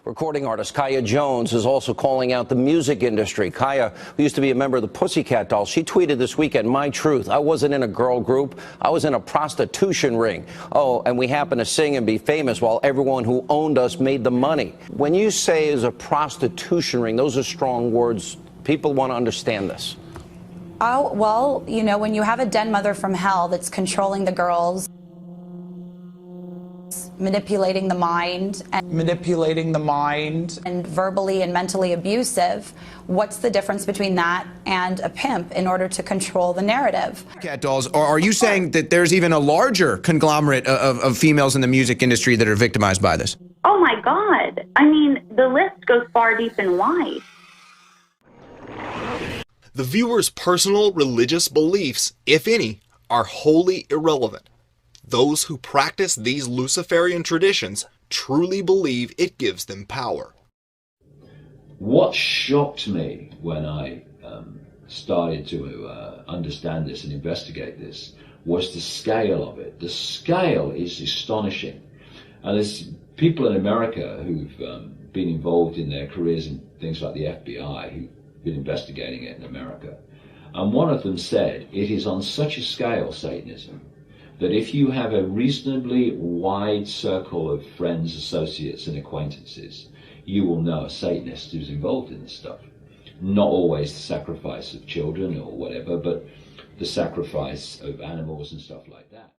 Recording artist Kaya Jones is also calling out the music industry. Kaya, who used to be a member of the Pussycat Dolls, she tweeted this weekend, "My truth, I wasn't in a girl group. I was in a prostitution ring. Oh, and we happened to sing and be famous while everyone who owned us made the money." When you say it's a prostitution ring, those are strong words. People want to understand this. Oh, well, you know, when you have a den mother from hell that's controlling the girls, manipulating the mind, and verbally and mentally abusive, what's the difference between that and a pimp in order to control the narrative? Cat dolls, or are you saying that there's even a larger conglomerate of females in the music industry that are victimized by this? Oh my God. I mean, the list goes far deep and wide. The viewer's personal religious beliefs, if any, are wholly irrelevant. Those who practice these Luciferian traditions truly believe it gives them power. What shocked me when I started to understand this and investigate this was the scale of it. The scale is astonishing. And there's people in America who've been involved in their careers in things like the FBI who've been investigating it in America. And one of them said, it is on such a scale, Satanism, that if you have a reasonably wide circle of friends, associates, and acquaintances, you will know a Satanist who's involved in this stuff. Not always the sacrifice of children or whatever, but the sacrifice of animals and stuff like that.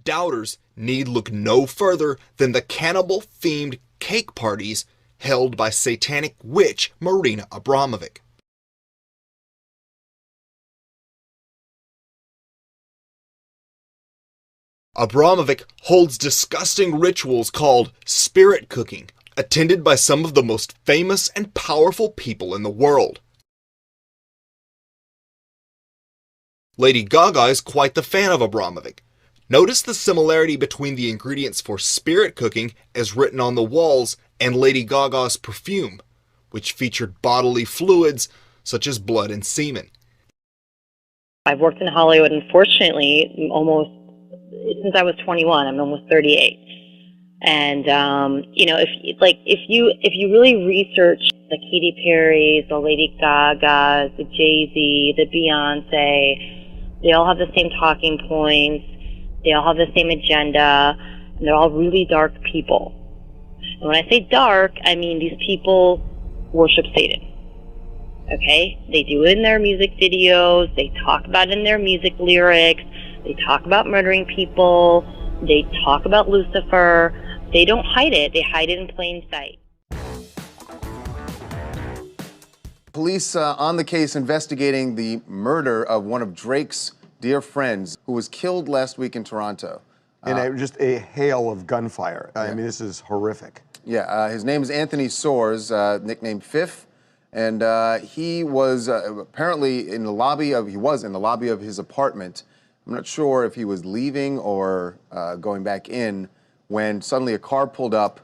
Doubters need look no further than the cannibal-themed cake parties held by satanic witch Marina Abramovic. Abramovic holds disgusting rituals called spirit cooking, attended by some of the most famous and powerful people in the world. Lady Gaga is quite the fan of Abramovic. Notice the similarity between the ingredients for spirit cooking as written on the walls and Lady Gaga's perfume, which featured bodily fluids such as blood and semen. I've worked in Hollywood, unfortunately, since I was 21. I'm almost 38. And you know, if you really research the Katy Perry's, the Lady Gaga's, the Jay-Z, the Beyonce, they all have the same talking points. They all have the same agenda, and they're all really dark people. And when I say dark, I mean these people worship Satan. Okay? They do it in their music videos. They talk about it in their music lyrics. They talk about murdering people. They talk about Lucifer. They don't hide it. They hide it in plain sight. Police on the case investigating the murder of one of Drake's dear friends who was killed last week in Toronto. In just a hail of gunfire. I mean, this is horrific. Yeah, his name is Anthony Soares, nicknamed Fifth, and he was apparently in the lobby of his apartment. I'm not sure if he was leaving or going back in when suddenly a car pulled up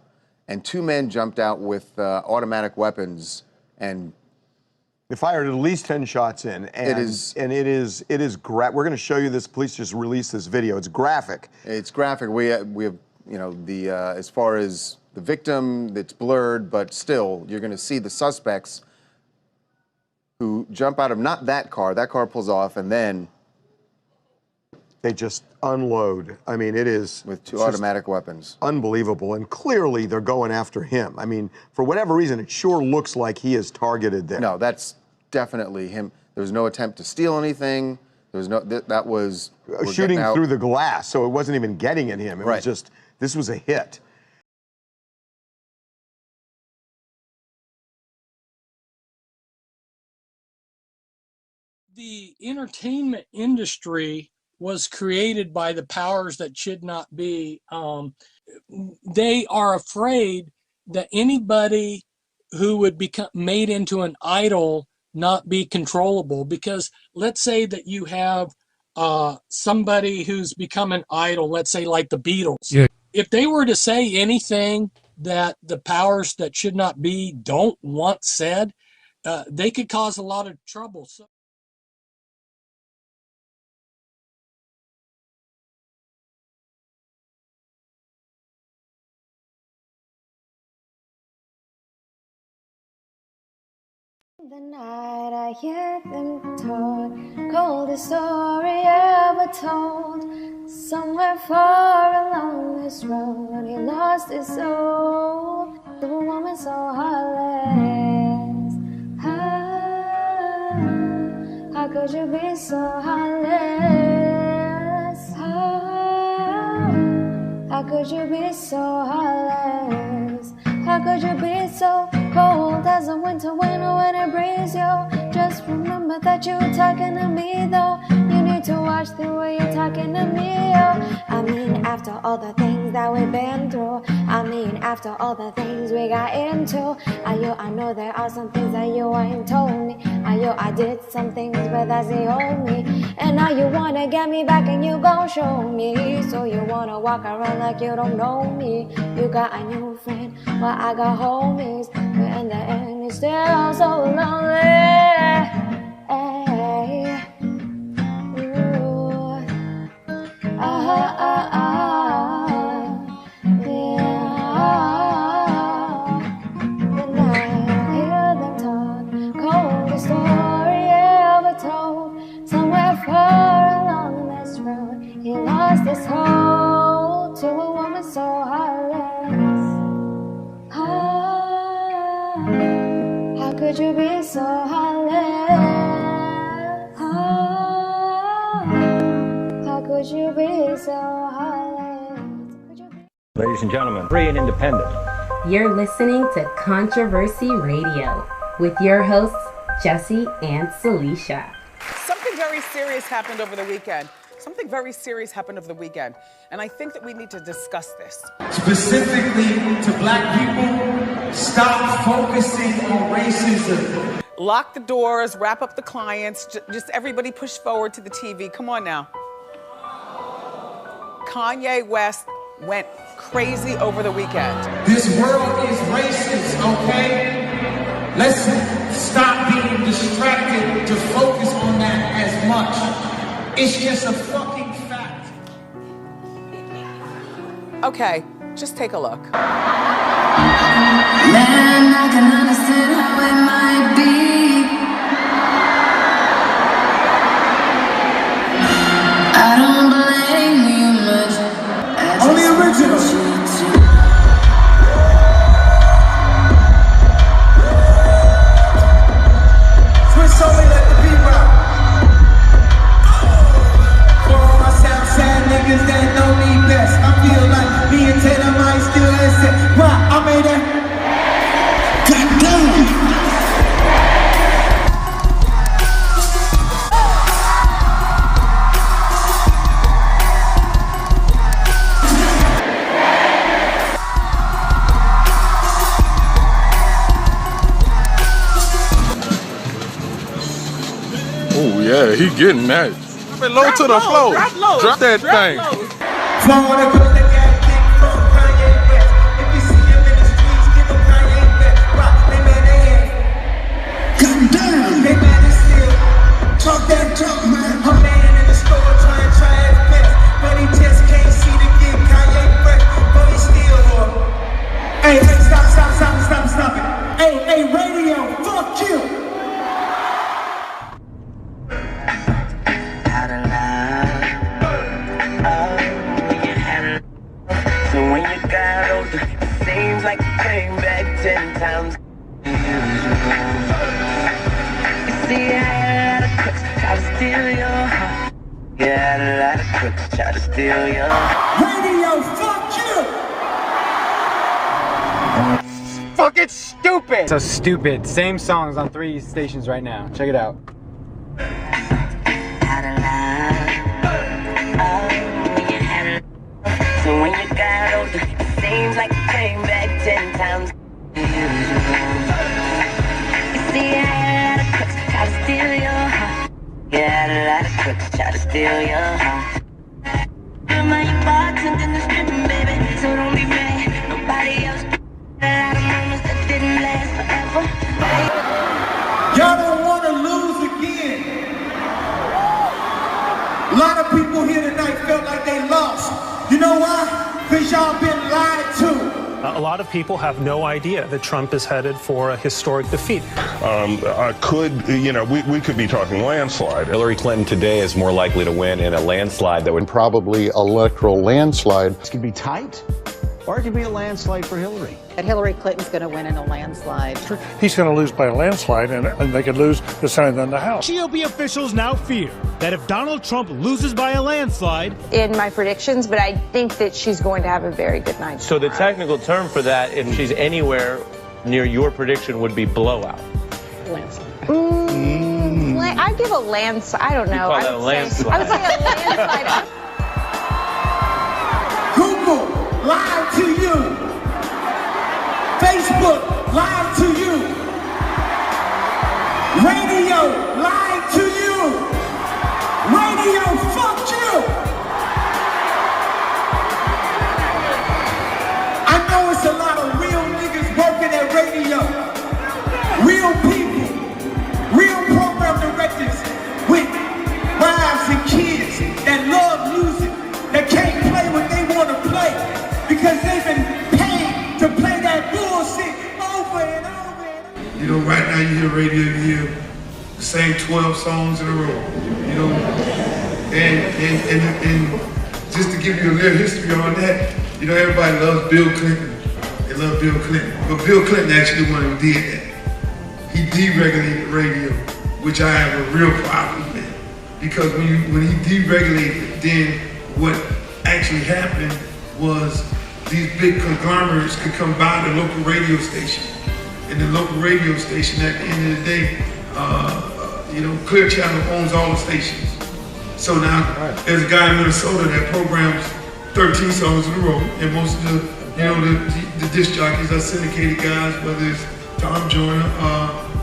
and two men jumped out with automatic weapons and they fired at least 10 shots in, and it is we're going to show you this. Police just released this video. It's graphic. It's graphic. We have you know the as far as the victim, it's blurred, but still you're going to see the suspects who jump out of not that car. That car pulls off, and then they just unload. I mean, it is with two automatic weapons. Unbelievable, and clearly they're going after him. I mean, for whatever reason, it sure looks like he is targeted there. No, that's definitely him. There was no attempt to steal anything. There was no, that was... Shooting through the glass, so it wasn't even getting at him. It was just, this was a hit. The entertainment industry was created by the powers that should not be. They are afraid that anybody who would become made into an idol not be controllable, because let's say that you have somebody who's become an idol, let's say like the Beatles. Yeah. If they were to say anything that the powers that should not be don't want said, they could cause a lot of trouble. So the night I hear them talk, coldest story ever told. Somewhere far along this road, he lost his soul to a woman so heartless. How could you be so heartless? How could you be so heartless? How could you be so cold as a winter wind when it breeze you? Just remember that you're talking to me though. You need to watch the way you're talking to me, yo. I mean, after all the things that we've been through, I mean, after all the things we got into, I know there are some things that you ain't told me. I did some things, but that's the old me. And now you wanna get me back and you gon' show me. So you wanna walk around like you don't know me. You got a new friend, but I got homies. But in the end, it's still so lonely. Hey. Ooh. The night I hear them talk, coldest story ever told. Somewhere far along this road, he lost his hold to a woman so heartless. How could you be so heartless? How could you be so heartless? Ladies and gentlemen, free and independent. You're listening to Controversy Radio with your hosts, Jesse and Celicia. Something very serious happened over the weekend. Something very serious happened over the weekend. And I think that we need to discuss this. Specifically to black people, stop focusing on racism. Lock the doors, wrap up the clients, just everybody push forward to the TV. Come on now. Kanye West went crazy over the weekend. This world is racist, okay? Let's stop being distracted to focus on that as much. It's just a fucking fact. Okay, just take a look. Man, I can understand how it might be. I don't blame you much. Only original. Swiss only let the beat rock. For all my sad niggas that know me best, I feel like me and Taylor might still listen. Why? I made that. Goddamn. Oh yeah, he getting that. Drop it low to the floor. Drop that thing. Goddamn. They mad as still. Talk that talk, man. A man in the store trying his best, but he just can't see to get Kanye fresh, but he still up. Hey, stop it. Hey, radio, fuck you. So when you got older, it seems like you came back 10 times. You see, I had a lot of crooks try to steal your heart. You had a lot of crooks try to steal your heart. Radio, fuck you! Fucking stupid! So stupid. Same songs on 3 stations right now. Check it out. So when you got older, it seems like you came back 10 times. You see, I had a lot of crooks try to steal your heart. You had a lot of crooks try to steal your heart. Remember you bartending the stripping, baby, so don't be mad. Nobody else. A lot of moments that didn't last forever. Y'all don't want to lose again. A lot of people here tonight felt like they lost. You know why? Because y'all been lied to. A lot of people have no idea that Trump is headed for a historic defeat. We could be talking landslide. Hillary Clinton today is more likely to win in a landslide that would probably electoral landslide. It could be tight, or it could be a landslide for Hillary. That Hillary Clinton's going to win in a landslide. He's going to lose by a landslide, and they could lose the Senate and the House. GOP officials now fear that if Donald Trump loses by a landslide... In my predictions, but I think that she's going to have a very good night. So the technical term for that, if she's anywhere near your prediction, would be blowout. Landslide. I give a landslide. I don't know. You call that a landslide. I would say a landslide. Google, live to you. Facebook, live to you. Radio, live to you. Radio, fuck you. I know it's a lot of real niggas working at radio. Real people. Real program directors with wives and kids that love music, that can't play what they want to play because they've been paid to play that bullshit over and over and over. You know, right now you hear radio, you hear the same 12 songs in a row, you know, and just to give you a little history on that, you know, everybody loves Bill Clinton. They love Bill Clinton, but Bill Clinton actually the one who did that. He deregulated radio, which I have a real problem with, because when he deregulated, then what actually happened was these big conglomerates could come buy the local radio station, and the local radio station at the end of the day, Clear Channel owns all the stations. So now there's a guy in Minnesota that programs 13 songs in a row, and most of the disc jockeys are syndicated guys, whether it's Tom Joyner,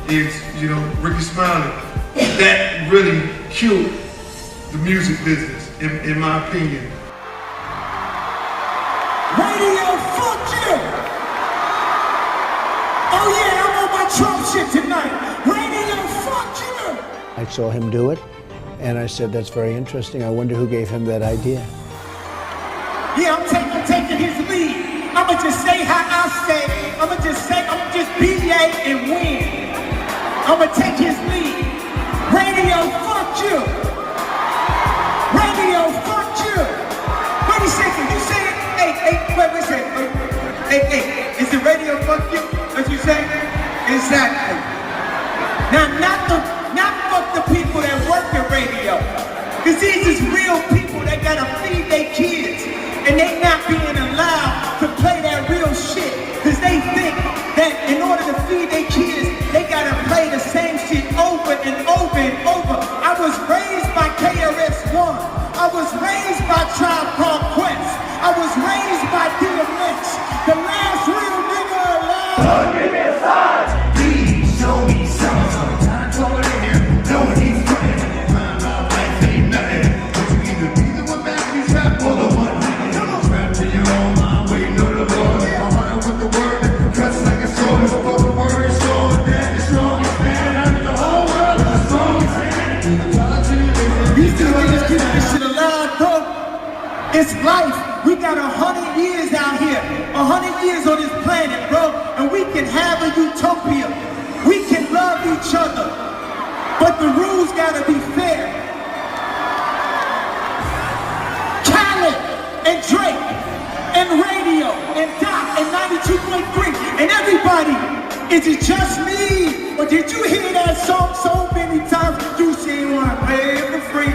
it's Ricky Smiley. That really killed the music business, in my opinion. Radio, fuck you! Oh yeah, I'm on my Trump shit tonight. Radio, fuck you! I saw him do it, and I said, that's very interesting. I wonder who gave him that idea. Yeah, I'm taking his lead. I'ma just say how I say. I'ma just BA and win. I'ma take his lead. Radio, fuck you. Radio, fuck you. Wait a second, you say it? Wait a second. Hey, is it radio, fuck you? What you say? Exactly. Now, not fuck the people that work at radio. Cause these is real people that gotta feed their kids. And they not being allowed to play that real shit. Cause they think that in order to feed their kids, they gotta play the same shit over and over and over. I was raised by KRS-One. I was raised by Tribe Called Quest. I was raised by DMX. The last real nigga alive. Give me a sign. Please show me some. I told him, no he's coming. My life ain't nothing. But you either be the one back you trap or the one. It's life. We got 100 years out here, 100 years on this planet, bro, and we can have a utopia. We can love each other, but the rules gotta be fair. Khaled and Drake and radio and Doc and 92.3 and everybody. Is it just me, or did you hear that song so many times you say you wanna pay it for free?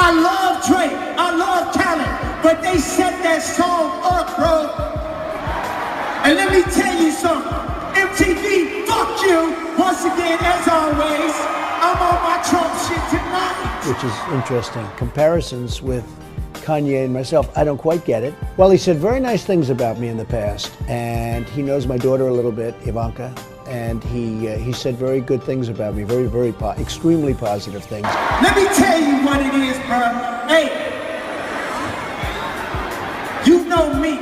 I love Drake, I love Khaled, but they set that song up, bro. And let me tell you something, MTV, fuck you. Once again, as always, I'm on my Trump shit tonight. Which is interesting. Comparisons with Kanye and myself, I don't quite get it. Well, he said very nice things about me in the past, and he knows my daughter a little bit, Ivanka, and he said very good things about me, extremely positive things. Let me tell you what it is, bro. Hey, you know me.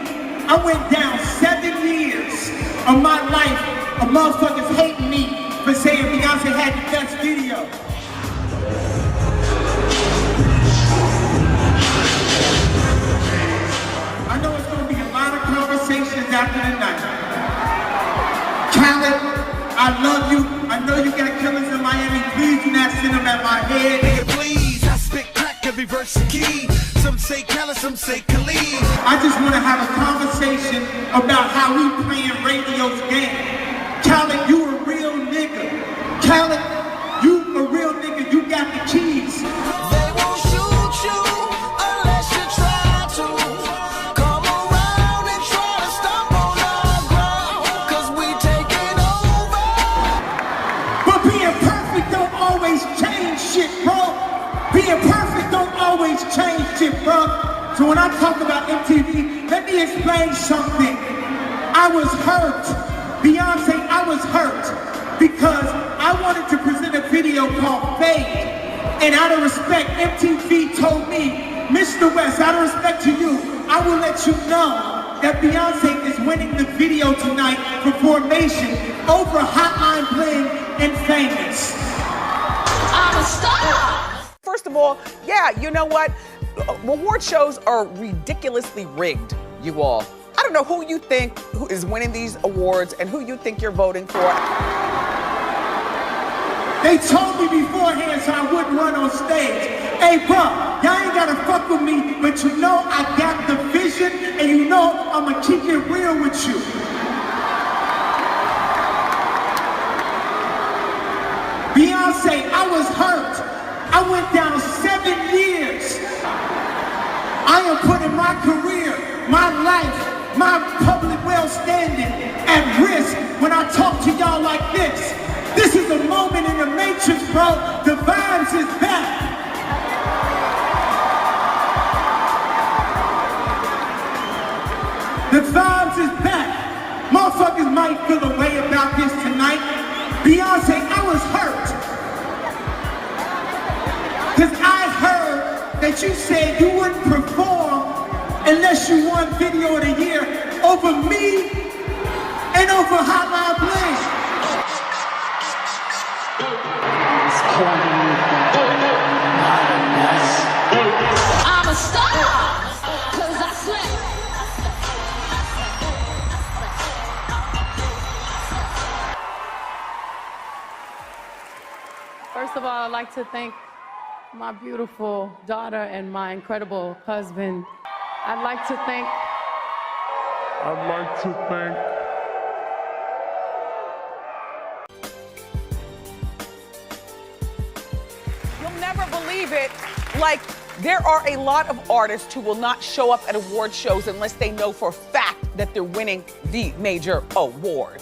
I went down 7 years of my life of motherfuckers hating me for saying Beyonce had the best video. I know it's gonna be a lot of conversations after the night. Khaled, I love you. I know you got killers in Miami. Please do not send them at my head. Nigga, please, I spit crack every verse is key. Some say Khaled, some say Khalid. I just want to have a conversation about how we playing radio's game. Khaled, you a real nigga. Khaled, you a real nigga. You got the keys. They won't shoot you unless you try to. Come around and try to stop on our ground, 'cause we taking over. But being perfect don't always change shit, bro. Being perfect don't always change shit, bro. So when I talk about MTV, let me explain something. I was hurt. Beyonce, I was hurt because I wanted to present a video called Fade. And out of respect, MTV told me, Mr. West, out of respect to you, I will let you know that Beyonce is winning the video tonight for Formation over Hotline Bling and Famous. I'm a star! First of all, yeah, you know what? Award shows are ridiculously rigged, you all. I don't know who you think who is winning these awards and who you think you're voting for. They told me beforehand so I wouldn't run on stage. Hey, bro, y'all ain't gotta fuck with me, but you know I got the vision, and you know I'ma keep it real with you. Beyonce, I was hurt. I went down 7 years. I am putting my career, my life, my public well-standing at risk when I talk to y'all like this. This is a moment in the matrix, bro. The vibes is back. The vibes is back. Motherfuckers might feel a way about this tonight. Beyonce, I was hurt. Cause I heard that you said you wouldn't perform unless you won Video of the Year over me and over Hotline Bling. I'm a star, 'cause I slay. First of all, I'd like to thank my beautiful daughter and my incredible husband. I'd like to thank You'll never believe it. Like, there are a lot of artists who will not show up at award shows unless they know for a fact that they're winning the major award.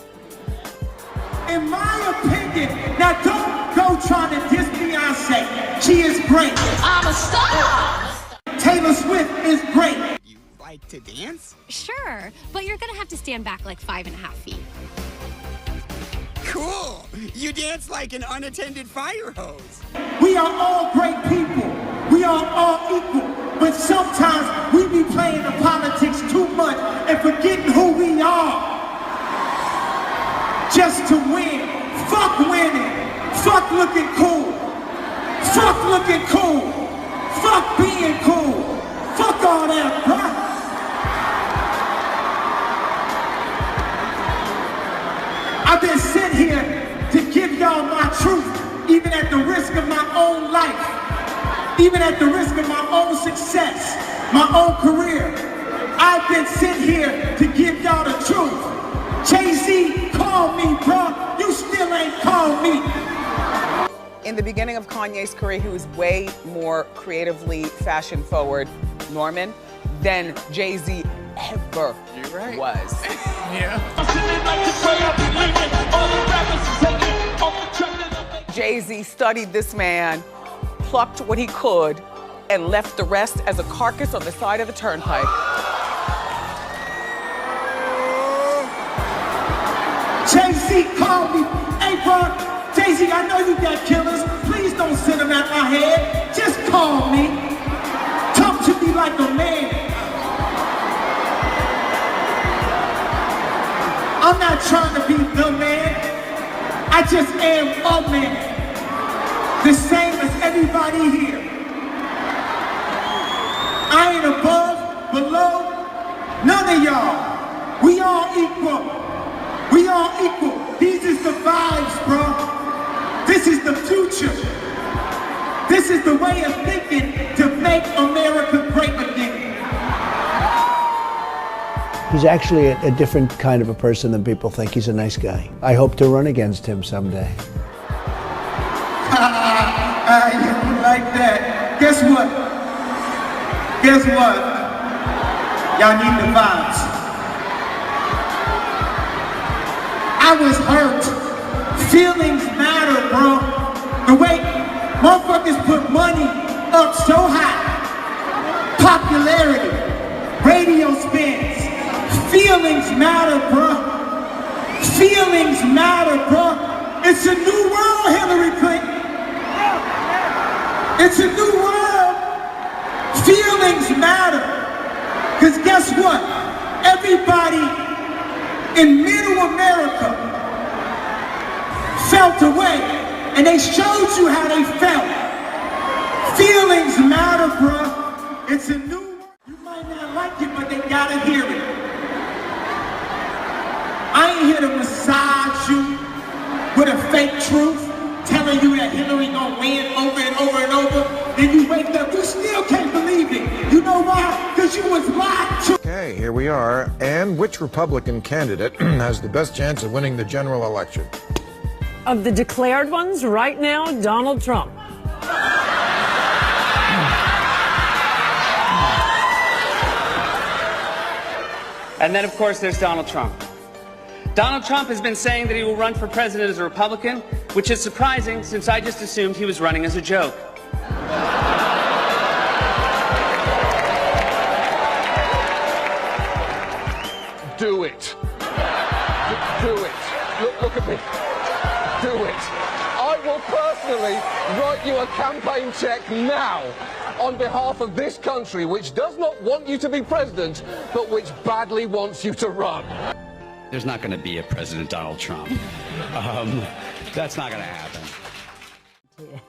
In my opinion, now don't go trying to diss Beyonce. She is great. I'm a star. Taylor Swift is great. You like to dance? Sure, but you're gonna have to stand back like 5.5 feet. Cool. You dance like an unattended fire hose. We are all great people. We are all equal. But sometimes we be playing the politics too much and forgetting who we are. Just to win. Fuck winning. Fuck looking cool. Fuck looking cool. Fuck being cool. Fuck all that, bruh. I've been sent here to give y'all my truth, even at the risk of my own life, even at the risk of my own success, my own career. I've been sent here to give y'all the truth. Jay-Z, call me, bro. You still ain't called me. In the beginning of Kanye's career, he was way more creatively fashion forward, Norman, than Jay-Z ever was. Yeah. Jay-Z studied this man, plucked what he could, and left the rest as a carcass on the side of the turnpike. Jay-Z MC, call me. Hey, bro, Jay-Z, I know you got killers. Please don't send them out my head. Just call me. Talk to me like a man. I'm not trying to be the man. I just am a man. The same as everybody here. I ain't above, below, none of y'all. We all equal. We all equal. These is the vibes, bro. This is the future. This is the way of thinking to make America great again. He's actually a different kind of a person than people think. He's a nice guy. I hope to run against him someday. You like that. Guess what? Guess what? Y'all need the vibes. I was hurt. Feelings matter, bro. The way motherfuckers put money up so high. Popularity. Radio spins. Feelings matter, bro. Feelings matter, bro. It's a new world, Hillary Clinton. It's a new world. Feelings matter. Because guess what? Everybody in middle America felt away. And they showed you how they felt. Feelings matter, bro. It's a new world. You might not like it, but they gotta hear it. I ain't here to massage you with a fake truth, telling you that Hillary gonna win over and over and over. Then you wake up, you still can't believe it. You know why? Because you was lied to. Okay, here we are. And which Republican candidate has the best chance of winning the general election? Of the declared ones right now, Donald Trump. And then, of course, there's Donald Trump. Donald Trump has been saying that he will run for president as a Republican, which is surprising since I just assumed he was running as a joke. Do it. Do it. Look at me. Do it. I will personally write you a campaign check now on behalf of this country, which does not want you to be president, but which badly wants you to run. There's not going to be a President Donald Trump. That's not going to happen.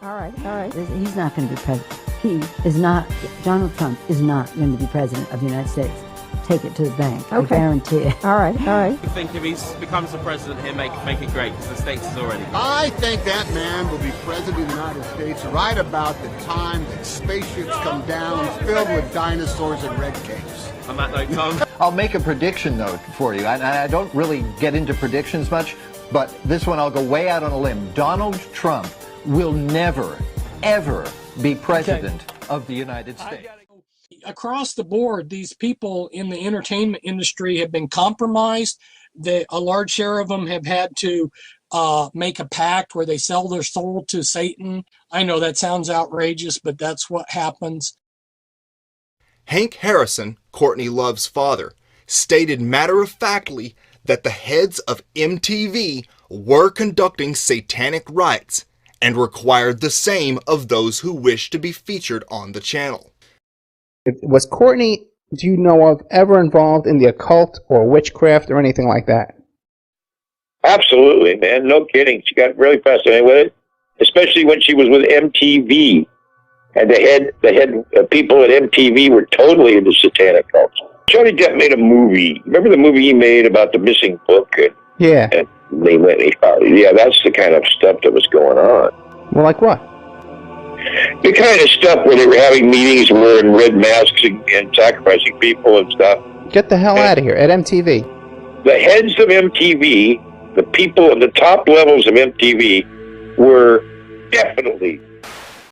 All right. He's not going to be president. He is not, Donald Trump is not going to be president of the United States. Take it to the bank. Okay. I guarantee it. All right. I think if he becomes the president, he'll make it great, because the States is already great. I think that man will be president of the United States right about the time that spaceships come down filled with dinosaurs and red capes. On that note, Tom. I'll make a prediction, though, for you. I don't really get into predictions much, but this one I'll go way out on a limb. Donald Trump will never, ever be president of the United States. Across the board, these people in the entertainment industry have been compromised. A large share of them have had to make a pact where they sell their soul to Satan. I know that sounds outrageous, but that's what happens. Hank Harrison, Courtney Love's father, stated matter-of-factly that the heads of MTV were conducting satanic rites and required the same of those who wished to be featured on the channel. Was Courtney, do you know of, ever involved in the occult or witchcraft or anything like that? Absolutely, man. No kidding. She got really fascinated with it, especially when she was with MTV. And the head people at MTV were totally into satanic cults. Johnny Depp made a movie. Remember the movie he made about the missing book? Yeah. And they went, yeah, that's the kind of stuff that was going on. Well, like what? The kind of stuff where they were having meetings wearing red masks and sacrificing people and stuff. Get the hell out of here, at MTV. The heads of MTV, the people at the top levels of MTV, were definitely